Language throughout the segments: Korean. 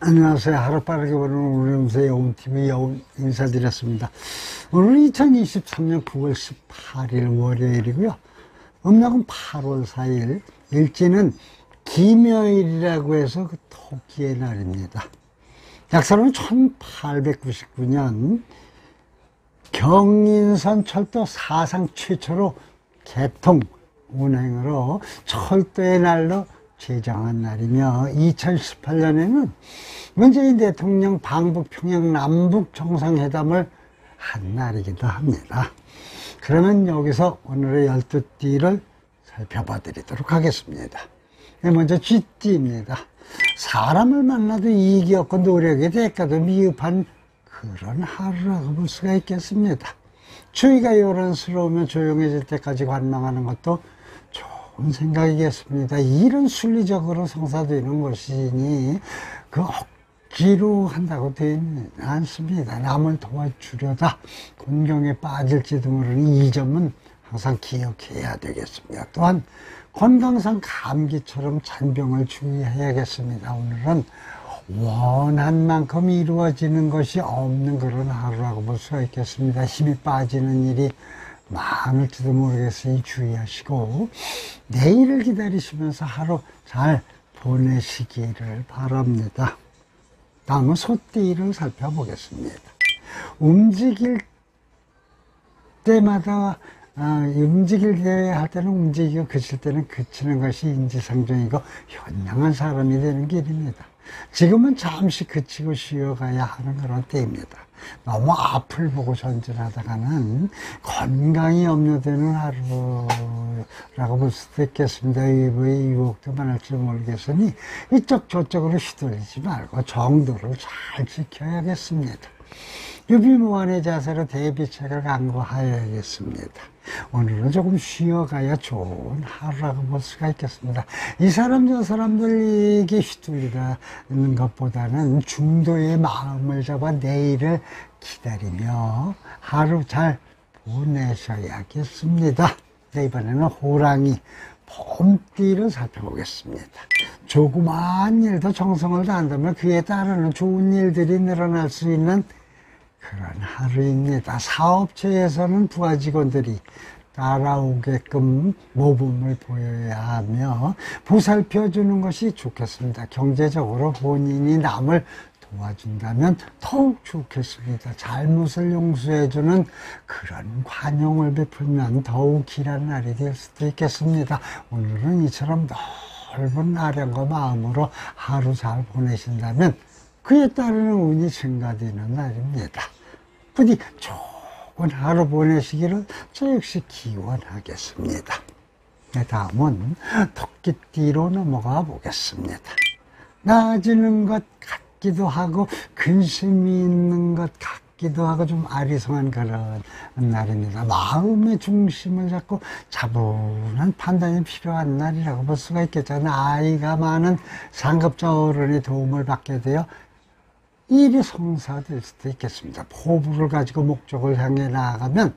안녕하세요. 하루빠르게 보는 우리음새 여운TV 여운 인사드렸습니다. 오늘 2023년 9월 18일 월요일이고요. 음력은 8월 4일, 일지는 김여일이라고 해서 그 토끼의 날입니다. 약사로는 1899년 경인선 철도 사상 최초로 개통 운행으로 철도의 날로 제정한 날이며, 2018년에는 문재인 대통령 방북 평양 남북 정상회담을 한 날이기도 합니다. 그러면 여기서 오늘의 12띠를 살펴봐 드리도록 하겠습니다. 먼저 쥐띠입니다. 사람을 만나도 이익이 없고 노력의 대가도 미흡한 그런 하루라고 볼 수가 있겠습니다. 주위가 요란스러우면 조용해질 때까지 관망하는 것도 좋은 생각이겠습니다. 일은 순리적으로 성사되는 것이니 그 억지로 한다고 되지는 않습니다. 남을 도와주려다 곤경에 빠질지도 모르는 이 점은 항상 기억해야 되겠습니다. 또한 건강상 감기처럼 잔병을 주의해야겠습니다. 오늘은 원한 만큼 이루어지는 것이 없는 그런 하루라고 볼 수가 있겠습니다. 힘이 빠지는 일이 많을지도 모르겠으니 주의하시고 내일을 기다리시면서 하루 잘 보내시기를 바랍니다. 다음은 소띠를 살펴보겠습니다. 움직일 때마다 움직일 때 할 때는 움직이고 그칠 때는 그치는 것이 인지상정이고 현명한 사람이 되는 길입니다. 지금은 잠시 그치고 쉬어가야 하는 그런 때입니다. 너무 앞을 보고 전진하다가는 건강이 염려되는 하루라고 볼 수도 있겠습니다. 외부의 유혹도 많을지 모르겠으니 이쪽 저쪽으로 휘둘리지 말고 정도를 잘 지켜야겠습니다. 유비무환의 자세로 대비책을 강구하여야겠습니다. 오늘은 조금 쉬어가야 좋은 하루라고 볼 수가 있겠습니다. 이 사람 저 사람들에게 휘둘리는 것보다는 중도의 마음을 잡아 내일을 기다리며 하루 잘 보내셔야겠습니다. 네, 이번에는 호랑이 봄띠를 살펴보겠습니다. 조그마한 일도 정성을 다한다면 그에 따르는 좋은 일들이 늘어날 수 있는 그런 하루입니다. 사업체에서는 부하 직원들이 따라오게끔 모범을 보여야 하며 보살펴주는 것이 좋겠습니다. 경제적으로 본인이 남을 도와준다면 더욱 좋겠습니다. 잘못을 용서해주는 그런 관용을 베풀면 더욱 길한 날이 될 수도 있겠습니다. 오늘은 이처럼 넓은 아량과 마음으로 하루 잘 보내신다면 그에 따르는 운이 증가되는 날입니다. 부디 좋은 하루 보내시기를 저 역시 기원하겠습니다. 네, 다음은 토끼띠로 넘어가 보겠습니다. 나아지는 것 같기도 하고 근심이 있는 것 같기도 하고 좀 아리송한 그런 날입니다. 마음의 중심을 잡고 차분한 판단이 필요한 날이라고 볼 수가 있겠죠. 나이가 많은 상급자 어른의 도움을 받게 되어 일이 성사될 수도 있겠습니다. 포부를 가지고 목적을 향해 나아가면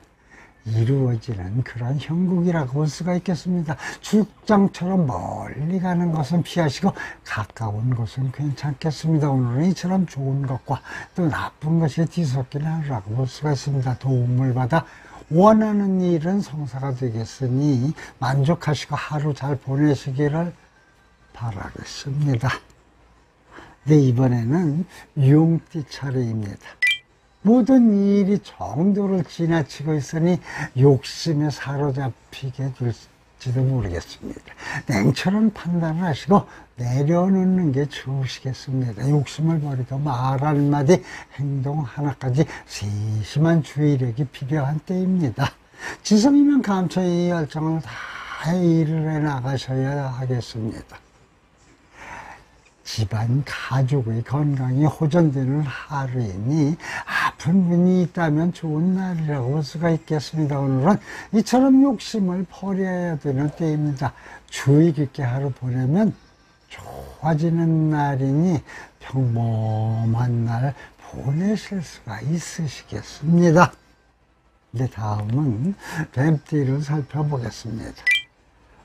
이루어지는 그런 형국이라고 볼 수가 있겠습니다. 출장처럼 멀리 가는 것은 피하시고 가까운 곳은 괜찮겠습니다. 오늘은 이처럼 좋은 것과 또 나쁜 것이 뒤섞인 하루라고 볼 수가 있습니다. 도움을 받아 원하는 일은 성사가 되겠으니 만족하시고 하루 잘 보내시기를 바라겠습니다. 네, 이번에는 용띠 차례입니다. 모든 일이 정도를 지나치고 있으니 욕심에 사로잡히게 될지도 모르겠습니다. 냉철한 판단을 하시고 내려놓는 게 좋으시겠습니다. 욕심을 버리고 말 한마디, 행동 하나까지 세심한 주의력이 필요한 때입니다. 지성이면 감춰의 열정을 다 일을 해 나가셔야 하겠습니다. 집안 가족의 건강이 호전되는 하루이니 아픈 분이 있다면 좋은 날이라고 볼 수가 있겠습니다. 오늘은 이처럼 욕심을 버려야 되는 때입니다. 주의 깊게 하루 보내면 좋아지는 날이니 평범한 날 보내실 수가 있으시겠습니다. 네, 다음은 뱀띠를 살펴보겠습니다.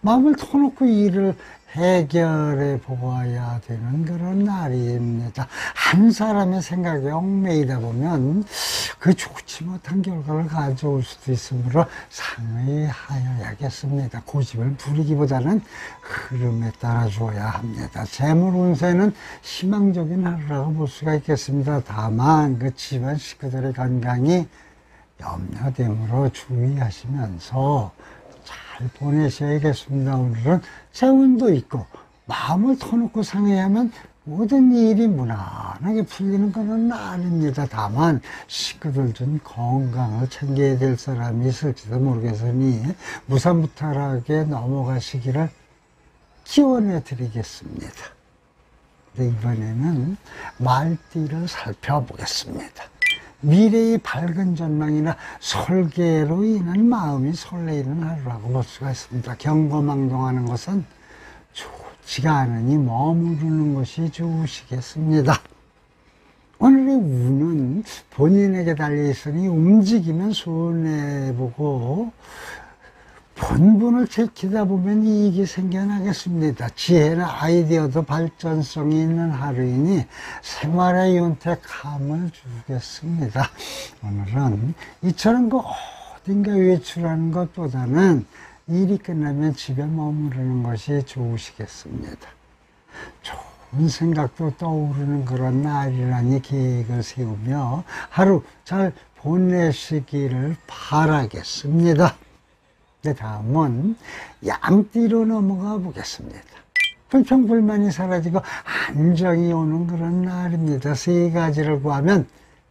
마음을 터놓고 일을 해결해 보아야 되는 그런 날입니다. 한 사람의 생각에 얽매이다 보면 그 좋지 못한 결과를 가져올 수도 있으므로 상의하여야겠습니다. 고집을 부리기보다는 흐름에 따라 줘야 합니다. 재물 운세는 희망적인 하루라고 볼 수가 있겠습니다. 다만 그 집안 식구들의 건강이 염려되므로 주의하시면서 잘 보내셔야겠습니다. 오늘은 세운도 있고 마음을 터놓고 상의하면 모든 일이 무난하게 풀리는 그런 날입니다. 다만 식구들 중 건강을 챙겨야 될 사람이 있을지도 모르겠으니 무사무탈하게 넘어가시기를 기원해 드리겠습니다. 이번에는 말띠를 살펴보겠습니다. 미래의 밝은 전망이나 설계로 인한 마음이 설레이는 하루라고 볼 수가 있습니다. 경거망동하는 것은 좋지가 않으니 머무르는 것이 좋으시겠습니다. 오늘의 운은 본인에게 달려있으니 움직이면 손해보고 본분을 지키다 보면 이익이 생겨나겠습니다. 지혜나 아이디어도 발전성이 있는 하루이니 생활의 윤택함을 주겠습니다. 오늘은 이처럼 어딘가 외출하는 것보다는 일이 끝나면 집에 머무르는 것이 좋으시겠습니다. 좋은 생각도 떠오르는 그런 날이라니 계획을 세우며 하루 잘 보내시기를 바라겠습니다. 다음은 양띠로 넘어가 보겠습니다. 불평불만이 사라지고 안정이 오는 그런 날입니다. 세 가지를 구하면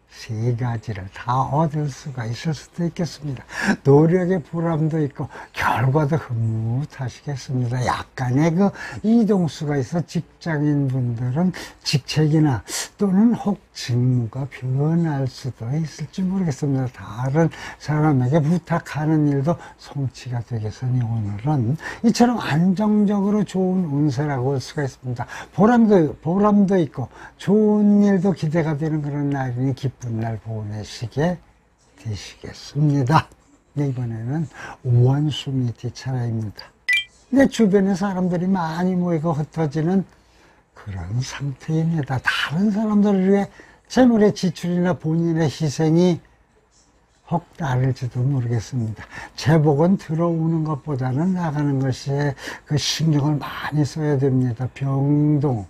세 가지를 다 얻을 수가 있을 수도 있겠습니다. 노력의 보람도 있고 결과도 흐뭇하시겠습니다. 약간의 그 이동수가 있어 직장인 분들은 직책이나 또는 혹 직무가 변할 수도 있을지 모르겠습니다. 다른 사람에게 부탁하는 일도 성취가 되겠으니 오늘은 이처럼 안정적으로 좋은 운세라고 할 수가 있습니다. 보람도 있고 좋은 일도 기대가 되는 그런 날이니 기쁜 날 보내시게 되시겠습니다. 이번에는 원수미티 차례입니다. 내 주변에 사람들이 많이 모이고 흩어지는 그런 상태입니다. 다른 사람들을 위해 재물의 지출이나 본인의 희생이 혹 따를지도 모르겠습니다. 제복은 들어오는 것보다는 나가는 것에 그 신경을 많이 써야 됩니다. 병동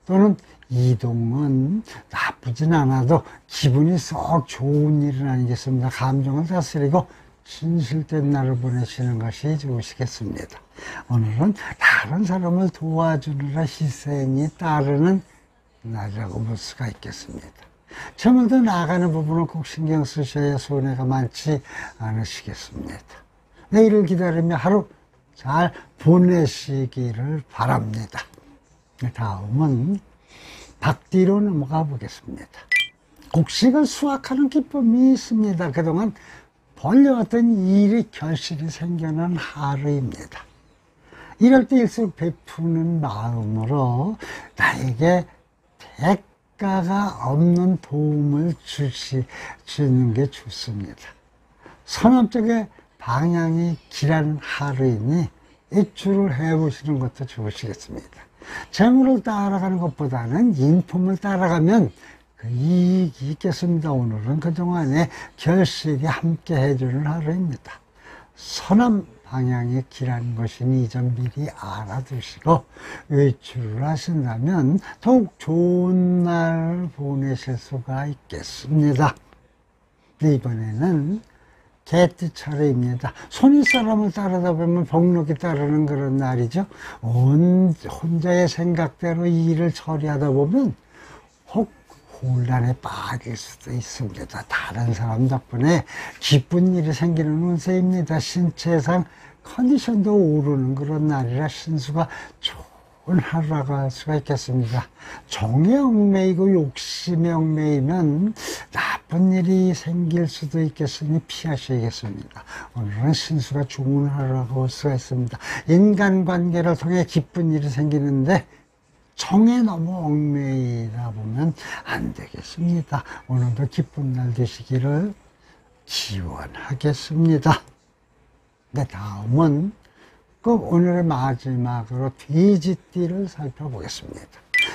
또는 이동은 나쁘진 않아도 기분이 썩 좋은 일은 아니겠습니다. 감정을 다스리고 진실된 날을 보내시는 것이 좋으시겠습니다. 오늘은 다른 사람을 도와주느라 희생이 따르는 날이라고 볼 수가 있겠습니다. 재물도 나가는 부분을 꼭 신경 쓰셔야 손해가 많지 않으시겠습니다. 내일을 기다리며 하루 잘 보내시기를 바랍니다. 다음은 박띠로 넘어가 보겠습니다. 곡식을 수확하는 기쁨이 있습니다. 그동안 벌려왔던 일이 결실이 생겨난 하루입니다. 이럴 때일수록 베푸는 마음으로 나에게 대가가 없는 도움을 주는 게 좋습니다. 선업적의 방향이 길한 하루이니 일출을 해보시는 것도 좋으시겠습니다. 재물을 따라가는 것보다는 인품을 따라가면 그 이익이 있겠습니다. 오늘은 그동안에 결실이 함께 해주는 하루입니다. 선한 방향이 길한 것이니 이 점 미리 알아두시고 외출을 하신다면 더욱 좋은 날 보내실 수가 있겠습니다. 이번에는 개띠 차례입니다. 손윗사람을 따르다 보면 복록이 따르는 그런 날이죠. 혼자의 생각대로 일을 처리하다 보면 혹 혼란에 빠질 수도 있습니다. 다른 사람 덕분에 기쁜 일이 생기는 운세입니다. 신체상 컨디션도 오르는 그런 날이라 신수가 좋은 하루라고 할 수가 있겠습니다. 정에 얽매이고 욕심에 얽매이면 나쁜 일이 생길 수도 있겠으니 피하셔야겠습니다. 오늘은 신수가 좋은 하루라고 할 수가 있습니다. 인간관계를 통해 기쁜 일이 생기는데 정에 너무 얽매이다 보면 안 되겠습니다. 오늘도 기쁜 날 되시기를 기원하겠습니다. 다음은 오늘의 마지막으로 돼지띠를 살펴보겠습니다.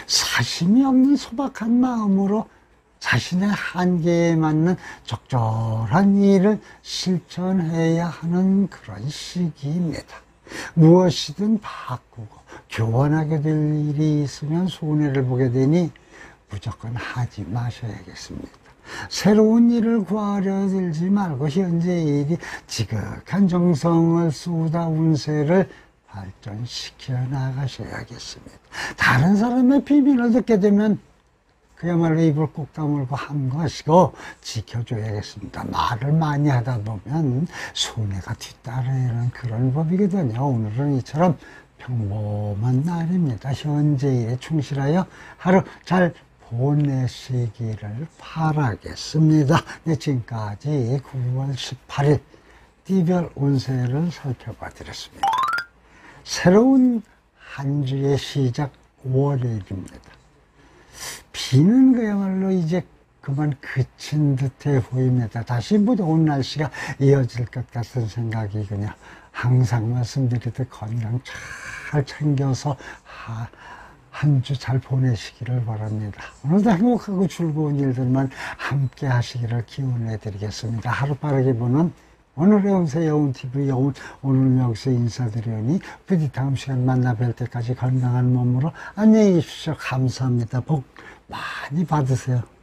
사심이 없는 소박한 마음으로 자신의 한계에 맞는 적절한 일을 실천해야 하는 그런 시기입니다. 무엇이든 바꾸고 교환하게 될 일이 있으면 손해를 보게 되니 무조건 하지 마셔야겠습니다. 새로운 일을 구하려 들지 말고 현재의 일이 지극한 정성을 쏟아 운세를 발전시켜 나가셔야겠습니다. 다른 사람의 비밀을 듣게 되면 그야말로 입을 꼭 다물고 한 것이고 지켜줘야겠습니다. 말을 많이 하다 보면 손해가 뒤따르는 그런 법이거든요. 오늘은 이처럼 평범한 날입니다. 현재 일에 충실하여 하루 잘 보내시기를 바라겠습니다. 네, 지금까지 9월 18일 띠별 운세를 살펴봐 드렸습니다. 새로운 한 주의 시작 월요일입니다. 비는 그야말로 이제 그만 그친 듯해 보입니다. 다시 무더운 날씨가 이어질 것 같은 생각이 그냥 항상 말씀드리듯 건강 잘 챙겨서 한 주 잘 보내시기를 바랍니다. 오늘도 행복하고 즐거운 일들만 함께 하시기를 기원해 드리겠습니다. 하루 빠르게 보는 오늘의 운세 여운TV 여운 오늘 여기서 인사드리오니 부디 다음 시간 만나 뵐 때까지 건강한 몸으로 안녕히 계십시오. 감사합니다. 복 많이 받으세요.